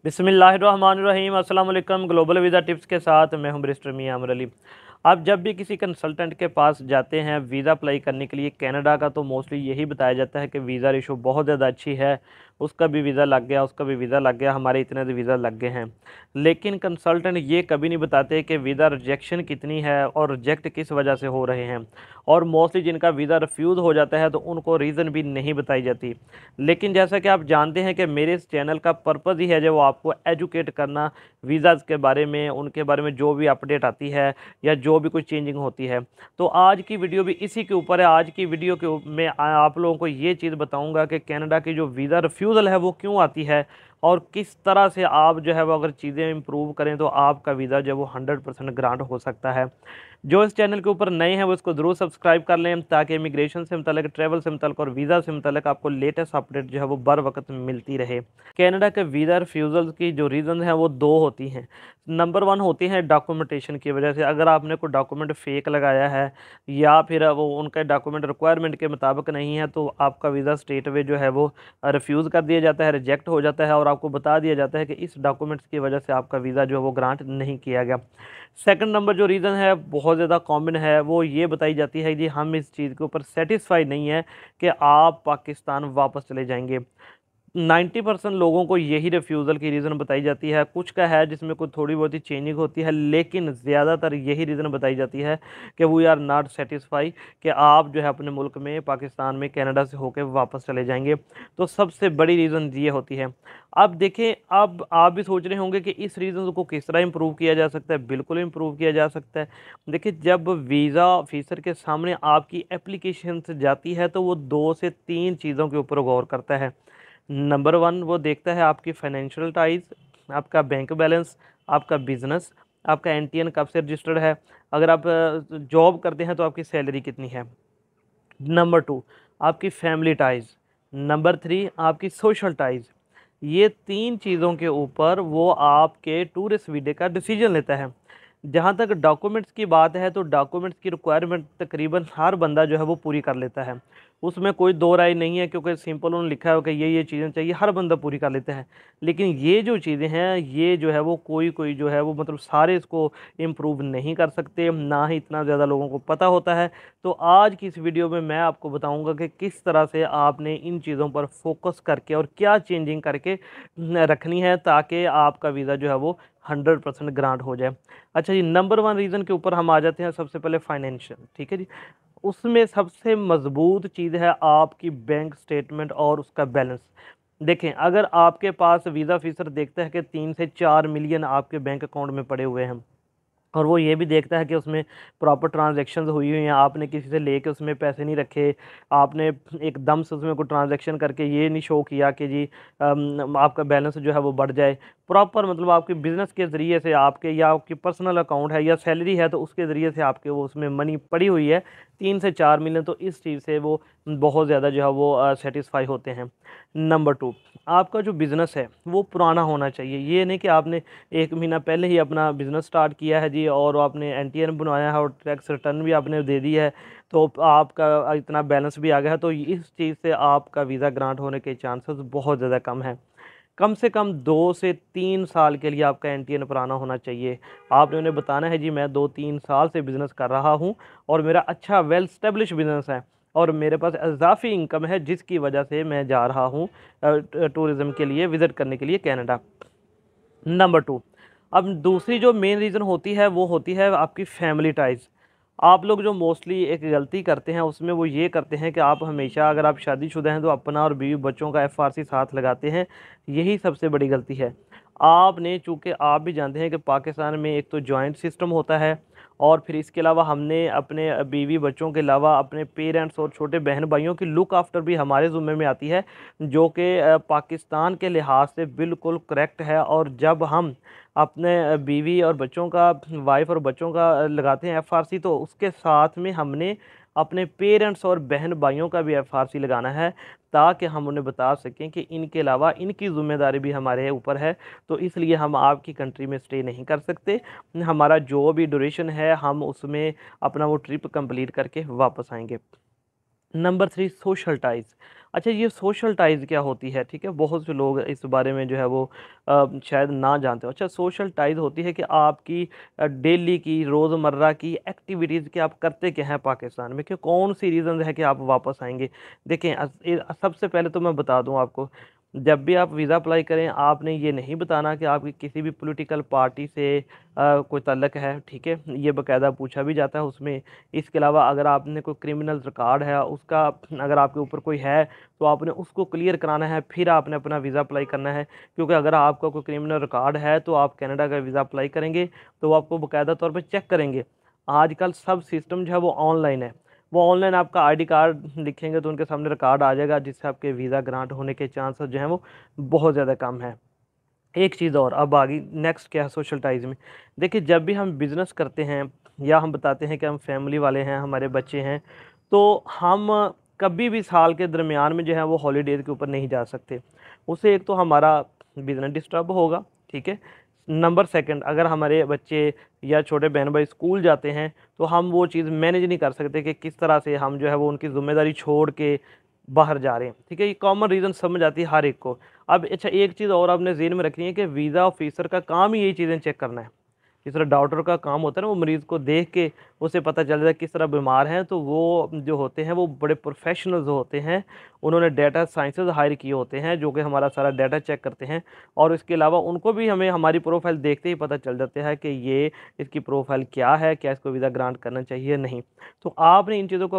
बिस्मिल्लाहिर्रहमानिर्रहीम अस्सलाम वालेकुम। ग्लोबल वीज़ा टिप्स के साथ मैं हूं बैरिस्टर मियां अमर अली। आप जब भी किसी कंसल्टेंट के पास जाते हैं वीज़ा अप्लाई करने के लिए कनाडा का, तो मोस्टली यही बताया जाता है कि वीज़ा रेशो बहुत ज़्यादा अच्छी है, उसका भी वीज़ा लग गया, उसका भी वीज़ा लग गया, हमारे इतने वीज़ा लग गए हैं। लेकिन कंसल्टेंट ये कभी नहीं बताते कि वीज़ा रिजेक्शन कितनी है और रिजेक्ट किस वजह से हो रहे हैं। और मोस्टली जिनका वीज़ा रिफ्यूज़ हो जाता है तो उनको रीज़न भी नहीं बताई जाती। लेकिन जैसा कि आप जानते हैं कि मेरे इस चैनल का पर्पज़ ही है जो आपको एजुकेट करना वीज़ाज़ के बारे में, उनके बारे में जो भी अपडेट आती है या जो भी कोई चेंजिंग होती है। तो आज की वीडियो भी इसी के ऊपर है। आज की वीडियो के में आप लोगों को ये चीज़ बताऊंगा कि कनाडा की जो वीज़ा रिफ्यूज़ल है वो क्यों आती है और किस तरह से आप जो है वो अगर चीज़ें इम्प्रूव करें तो आपका वीज़ा जो है वो 100% ग्रांट हो सकता है। जो इस चैनल के ऊपर नए हैं वो इसको ज़रूर सब्सक्राइब कर लें ताकि इमिग्रेशन से मुतल्लिक, ट्रैवल से मुतल्लिक और वीज़ा से मुतल्लिक आपको लेटेस्ट अपडेट जो है वो बर वक्त मिलती रहे। कनाडा के वीज़ा रिफ्यूज़ल की जो रीज़न है वो दो होती हैं। नंबर वन होती है डॉक्यूमेंटेशन की वजह से। अगर आपने कोई डॉक्यूमेंट फेक लगाया है या फिर वो उनके डॉक्यूमेंट रिक्वायरमेंट के मुताबिक नहीं है तो आपका वीज़ा स्टेट वे जो है वो रिफ्यूज़ कर दिया जाता है, रिजेक्ट हो जाता है और आपको बता दिया जाता है कि इस डॉक्यूमेंट्स की वजह से आपका वीज़ा जो है वो ग्रांट नहीं किया गया। सेकंड नंबर जो रीज़न है बहुत ज़्यादा कॉमन है वो ये बताई जाती है जी हम इस चीज़ के ऊपर सेटिस्फाई नहीं है कि आप पाकिस्तान वापस चले जाएंगे। 90% लोगों को यही रिफ्यूज़ल की रीज़न बताई जाती है। कुछ का है जिसमें कुछ थोड़ी बहुत ही चेंजिंग होती है, लेकिन ज़्यादातर यही रीज़न बताई जाती है कि वी आर नॉट सेटिस्फाई, कि आप जो है अपने मुल्क में, पाकिस्तान में, कनाडा से होकर वापस चले जाएंगे। तो सबसे बड़ी रीज़न ये होती है। अब देखें, अब आप भी सोच रहे होंगे कि इस रीज़न को किस तरह इम्प्रूव किया जा सकता है। बिल्कुल इम्प्रूव किया जा सकता है। देखिए, जब वीज़ा ऑफिसर के सामने आपकी एप्लीकेशन जाती है तो वो 2 से 3 चीज़ों के ऊपर गौर करता है। नंबर वन, वो देखता है आपकी फाइनेंशियल टाइज, आपका बैंक बैलेंस, आपका बिजनेस, आपका एनटीएन कब से रजिस्टर्ड है, अगर आप जॉब करते हैं तो आपकी सैलरी कितनी है। नंबर टू, आपकी फैमिली टाइज। नंबर थ्री, आपकी सोशल टाइज। ये 3 चीज़ों के ऊपर वो आपके टूरिस्ट वीज़े का डिसीजन लेता है। जहाँ तक डॉक्यूमेंट्स की बात है तो डॉक्यूमेंट्स की रिक्वायरमेंट तकरीबन हर बंदा जो है वो पूरी कर लेता है। उसमें कोई दो राय नहीं है, क्योंकि सिंपल उन्होंने लिखा है कि ये चीज़ें चाहिए, हर बंदा पूरी कर लेता है। लेकिन ये जो चीज़ें हैं ये जो है वो कोई कोई जो है वो मतलब सारे इसको इम्प्रूव नहीं कर सकते, ना ही इतना ज़्यादा लोगों को पता होता है। तो आज की इस वीडियो में मैं आपको बताऊंगा कि किस तरह से आपने इन चीज़ों पर फोकस करके और क्या चेंजिंग करके रखनी है ताकि आपका वीज़ा जो है वो 100% ग्रांट हो जाए। अच्छा जी, नंबर वन रीज़न के ऊपर हम आ जाते हैं। सबसे पहले फाइनेंशियल, ठीक है जी। उसमें सबसे मजबूत चीज़ है आपकी बैंक स्टेटमेंट और उसका बैलेंस। देखें, अगर आपके पास वीज़ा ऑफिसर देखता है कि 3 से 4 मिलियन आपके बैंक अकाउंट में पड़े हुए हैं और वो ये भी देखता है कि उसमें प्रॉपर ट्रांजैक्शंस हुई हुई हैं, आपने किसी से लेके उसमें पैसे नहीं रखे, आपने एकदम से उसमें कोई ट्रांजैक्शन करके ये नहीं शो किया कि जी आपका बैलेंस जो है वो बढ़ जाए। प्रॉपर मतलब आपके बिज़नेस के ज़रिए से आपके, या आपकी पर्सनल अकाउंट है या सैलरी है तो उसके ज़रिए से आपके वो उसमें मनी पड़ी हुई है 3 से 4 मिलियन, तो इस चीज़ से वो बहुत ज़्यादा जो है वो सेटिस्फाई होते हैं। नंबर टू, आपका जो बिज़नेस है वो पुराना होना चाहिए। ये नहीं कि आपने 1 महीना पहले ही अपना बिज़नेस स्टार्ट किया है जी और आपने एनटीएन बनवाया है और टैक्स रिटर्न भी आपने दे दी है तो आपका इतना बैलेंस भी आ गया है, तो इस चीज़ से आपका वीज़ा ग्रांट होने के चांसेस बहुत ज़्यादा कम है। कम से कम 2 से 3 साल के लिए आपका एनटीएन पुराना होना चाहिए। आपने उन्हें बताना है जी मैं 2-3 साल से बिज़नेस कर रहा हूँ और मेरा अच्छा वेल स्टेब्लिश बिज़नेस है और मेरे पास इजाफी इनकम है जिसकी वजह से मैं जा रहा हूँ टूरिज़्म के लिए, विज़िट करने के लिए कनाडा। नंबर टू, अब दूसरी जो मेन रीज़न होती है वो होती है आपकी फैमिली टाइज़। आप लोग जो मोस्टली एक गलती करते हैं उसमें वो ये करते हैं कि आप हमेशा, अगर आप शादीशुदा हैं तो अपना और बीवी बच्चों का एफआरसी साथ लगाते हैं। यही सबसे बड़ी गलती है। आपने, चूँकि आप भी जानते हैं कि पाकिस्तान में एक तो जॉइंट सिस्टम होता है और फिर इसके अलावा हमने अपने बीवी बच्चों के अलावा अपने पेरेंट्स और छोटे बहन भाइयों की लुक आफ्टर भी हमारे ज़िम्मे में आती है, जो कि पाकिस्तान के लिहाज से बिल्कुल करेक्ट है। और जब हम अपने बीवी और बच्चों का, वाइफ और बच्चों का लगाते हैं एफआरसी, तो उसके साथ में हमने अपने पेरेंट्स और बहन भाइयों का भी एफआरसी लगाना है ताकि हम उन्हें बता सकें कि इनके अलावा इनकी ज़िम्मेदारी भी हमारे ऊपर है। तो इसलिए हम आपकी कंट्री में स्टे नहीं कर सकते। हमारा जो भी ड्यूरेशन है हम उसमें अपना वो ट्रिप कंप्लीट करके वापस आएंगे। Number three, social ties. अच्छा, ये सोशल टाइज़ क्या होती है, ठीक है? बहुत से लोग इस बारे में जो है वो शायद ना जानते हो। अच्छा, सोशल टाइज़ होती है कि आपकी डेली की, रोज़मर्रा की एक्टिविटीज़ कि आप करते क्या हैं पाकिस्तान में, कि कौन-सी रीज़न्स है कि आप वापस आएँगे। देखें सबसे पहले तो मैं बता दूँ आपको, जब भी आप वीज़ा अप्लाई करें, आपने ये नहीं बताना कि आपकी किसी भी पॉलिटिकल पार्टी से कोई ताल्लुक है, ठीक है? ये बाकायदा पूछा भी जाता है उसमें। इसके अलावा अगर आपने कोई क्रिमिनल रिकॉर्ड है, उसका अगर आपके ऊपर कोई है, तो आपने उसको क्लियर कराना है, फिर आपने अपना वीज़ा अप्लाई करना है। क्योंकि अगर आपका कोई क्रिमिनल रिकॉर्ड है, तो आप कनाडा का वीज़ा अप्लाई करेंगे, तो वो आपको बाकायदा तौर पे चेक करेंगे। आजकल सब सिस्टम जो है वो ऑनलाइन है। वो ऑनलाइन आपका आईडी कार्ड लिखेंगे तो उनके सामने रिकॉर्ड आ जाएगा, जिससे आपके वीज़ा ग्रांट होने के चांसेस जो हैं वो बहुत ज़्यादा कम है। एक चीज़ और, अब आ गई नेक्स्ट क्या है सोशल टाइज़ में। देखिए, जब भी हम बिज़नेस करते हैं या हम बताते हैं कि हम फैमिली वाले हैं, हमारे बच्चे हैं, तो हम कभी भी साल के दरमियान में जो है वो हॉलीडेज़ के ऊपर नहीं जा सकते। उससे एक तो हमारा बिज़नेस डिस्टर्ब होगा, ठीक है? नंबर सेकंड, अगर हमारे बच्चे या छोटे बहन-भाई स्कूल जाते हैं, तो हम वो चीज़ मैनेज नहीं कर सकते कि किस तरह से हम जो है वो उनकी ज़िम्मेदारी छोड़ के बाहर जा रहे हैं, ठीक है? ये कॉमन रीज़न समझ आती है हर एक को। अब अच्छा, एक चीज़ और आपने ज़हन में रखनी है कि वीज़ा ऑफ़िसर का काम ही यही चीज़ें चेक करना है। जिस तरह डॉक्टर का काम होता है ना, वो मरीज़ को देख के उसे पता चल जाता है किस तरह बीमार हैं, तो वो जो होते हैं वो बड़े प्रोफ़ेशनल्स होते हैं। उन्होंने डेटा साइंटिस्ट हायर किए होते हैं जो कि हमारा सारा डेटा चेक करते हैं, और इसके अलावा उनको भी हमें हमारी प्रोफ़ाइल देखते ही पता चल जाता है कि ये इसकी प्रोफ़ाइल क्या है, क्या इसको वीज़ा ग्रांट करना चाहिए या नहीं। तो आपने इन चीज़ों को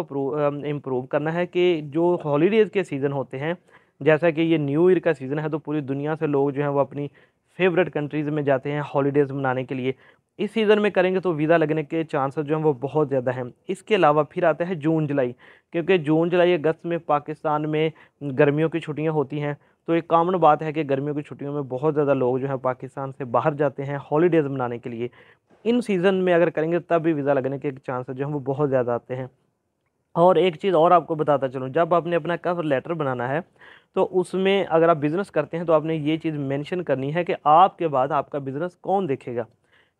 इम्प्रूव करना है कि जो हॉलिडेज़ के सीज़न होते हैं, जैसा कि ये न्यू ईयर का सीज़न है, तो पूरी दुनिया से लोग जो हैं वो अपनी फ़ेवरेट कंट्रीज़ में जाते हैं हॉलिडेज़ मनाने के लिए। इस सीज़न में करेंगे तो वीज़ा लगने के चांसेस जो हैं वो बहुत ज़्यादा हैं। इसके अलावा फिर आता है जून जुलाई, क्योंकि जून जुलाई अगस्त में पाकिस्तान में गर्मियों की छुट्टियां होती हैं। तो एक कॉमन बात है कि गर्मियों की छुट्टियों में बहुत ज़्यादा लोग जो हैं पाकिस्तान से बाहर जाते हैं हॉलीडेज़ मनाने के लिए। इन सीज़न में अगर करेंगे तब भी वीज़ा लगने के चांसेस जो हैं वो बहुत ज़्यादा आते हैं। और एक चीज़ और आपको बताता चलूँ, जब आपने अपना कवर लेटर बनाना है, तो उसमें अगर आप बिज़नेस करते हैं तो आपने ये चीज़ मेंशन करनी है कि आपके बाद आपका बिज़नेस कौन देखेगा।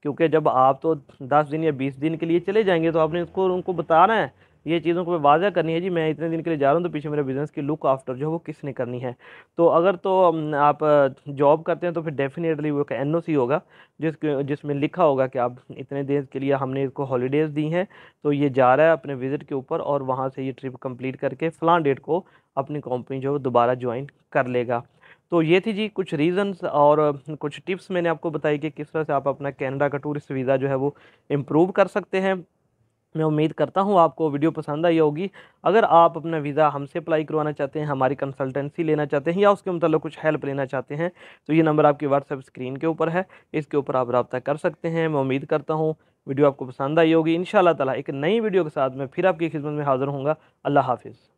क्योंकि जब आप तो 10 दिन या 20 दिन के लिए चले जाएँगे, तो आपने उसको उनको बताना है, ये चीज़ों को वाज़ह करनी है, जी मैं इतने दिन के लिए जा रहा हूँ, तो पीछे मेरे बिज़नेस की लुक आफ्टर जो है वो किसने करनी है। तो अगर तो आप जॉब करते हैं तो फिर डेफ़िनेटली वो एक एनओसी होगा, जिसमें लिखा होगा कि आप इतने देर के लिए हमने इसको हॉलिडेज़ दी हैं, तो ये जा रहा है अपने विज़िट के ऊपर और वहाँ से ये ट्रिप कंप्लीट करके फ़लाँ डेट को अपनी कंपनी जो है दोबारा जॉइन कर लेगा। तो ये थी जी कुछ रीज़न्स और कुछ टिप्स मैंने आपको बताई कि किस तरह से आप अपना कनाडा का टूरिस्ट वीज़ा जो है वो इम्प्रूव कर सकते हैं। मैं उम्मीद करता हूँ आपको वीडियो पसंद आई होगी। अगर आप अपना वीज़ा हमसे अप्लाई करवाना चाहते हैं, हमारी कंसल्टेंसी लेना चाहते हैं या उसके मतलब कुछ हेल्प लेना चाहते हैं, तो ये नंबर आपकी व्हाट्सएप स्क्रीन के ऊपर है। इसके ऊपर आप रब्ता कर सकते हैं। मैं उम्मीद करता हूँ वीडियो आपको पसंद आई होगी। इंशाअल्लाह ताला एक नई वीडियो के साथ मैं फिर आपकी खिदमत में हाज़िर होऊँगा। अल्लाह हाफ़िज़।